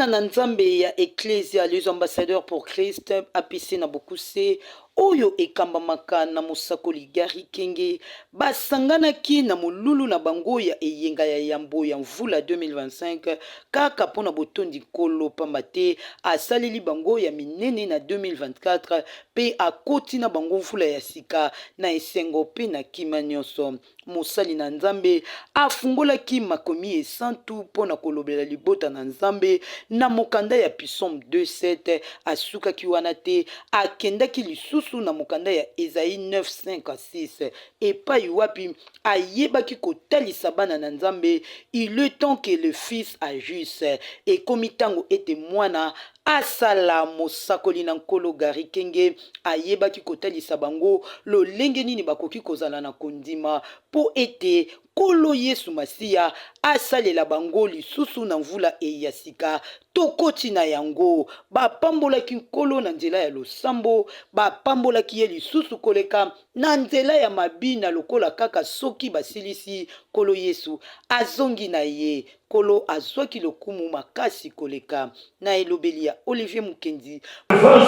bana na nzambe ya Ecclesia les ambassadeurs pour Christ apesi na bokuse oyo ekambamaka na mosakoli Gary Kenge basanganaki na molulu na bango ya eyenga ya yambo ya mvula 2025 kaka pona botondi kolo pamba te asaleli bango ya minene na 2024 pe akoti na bango mvula ya sika na esengo pe na kima nyonso. Mosali na nzambe afungolaki makomi esantu pona kolobela libota na nzambe na mokanda ya Psaume 2:7 asukaki wana te akendaki lisusu na mokanda ya Esaïe 9:5-6 epai wapi ayebaki kotalisa bana na nzambe il est temps que le fils agisse ekomi tango ete mwana asala mosakoli na nkolo Gary Kenge ayebaki kotalisa bango lolenge nini bakoki kozala na kondima po ete kolo Yesu Masiya asalela bango lisusu na mvula ya sika tokoti na yango bapambolaki nkolo na nzela ya losambo bapambolaki ye lisusu koleka na nzela ya mabina lokola kaka soki basilisi kolo Yesu azongi na ye kolo azwaki lokumu makasi koleka na elobeli ya Olivier Mukendi.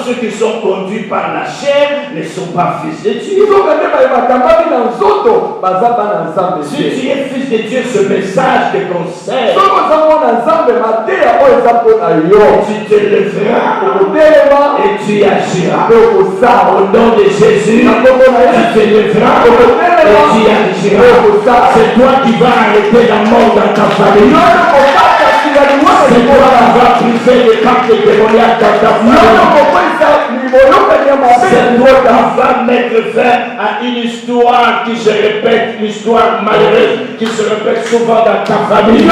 Ceux qui sont conduits par la chair ne sont pas fils de Dieu. Si tu es fils de Dieu, ce message te concerne. Tu te lèveras et tu agiras. Au nom de Jésus, tu te lèveras et tu agiras. C'est toi qui vas arrêter la mort dans ta famille. C'est toi qui vas briser les pactes démoniaques dans ta famille. C'est toi qui vas mettre fin à une histoire qui se répète, une histoire malheureuse qui se répète souvent dans ta famille. Et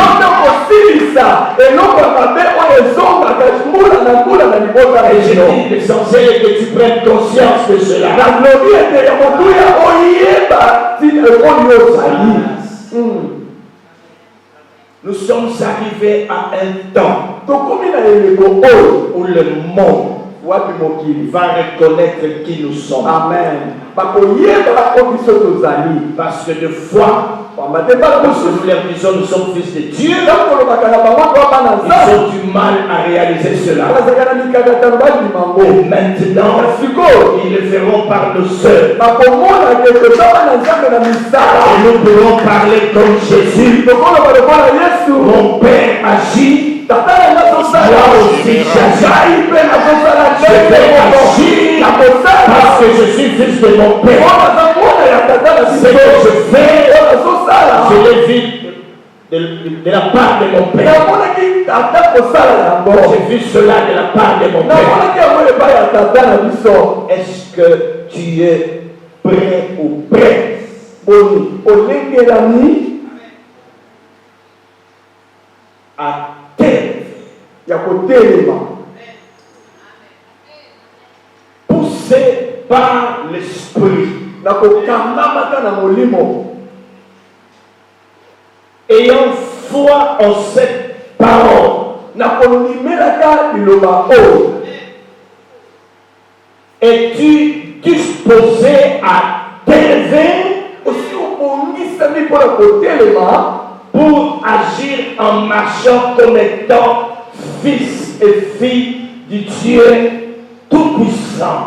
je dis l'essentiel est que tu prennes conscience de cela. Nous sommes arrivés à un temps où le monde va reconnaître qui nous sommes. Amen. Parce que de foi, nous leur disons nous sommes fils de Dieu. Ils ont du mal à réaliser cela. Et maintenant, ils le feront par nous seuls. Et nous pourrons parler comme Jésus. Mon Père agit. Moi aussi j'agis. Je vais agir parce que je suis fils de mon Père. Ce que je fais, je le vis de la part de mon Père. J'ai vu cela de la part de mon Père. Est-ce que tu es prêt ou prêt? À poussé par l'esprit, ayant foi en cette parole, es-tu disposé à t'élever pour agir en marchant comme étant fils et fille du Dieu Tout-Puissant?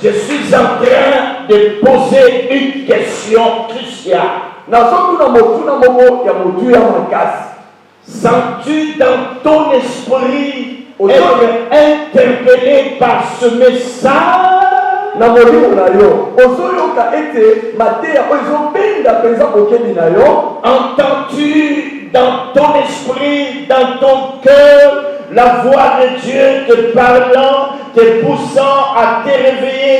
Je suis en train de poser une question cruciale. Sens-tu dans ton esprit être interpellé par ce message? Entends-tu dans ton esprit, dans ton cœur, la voix de Dieu te parlant, te poussant à te réveiller?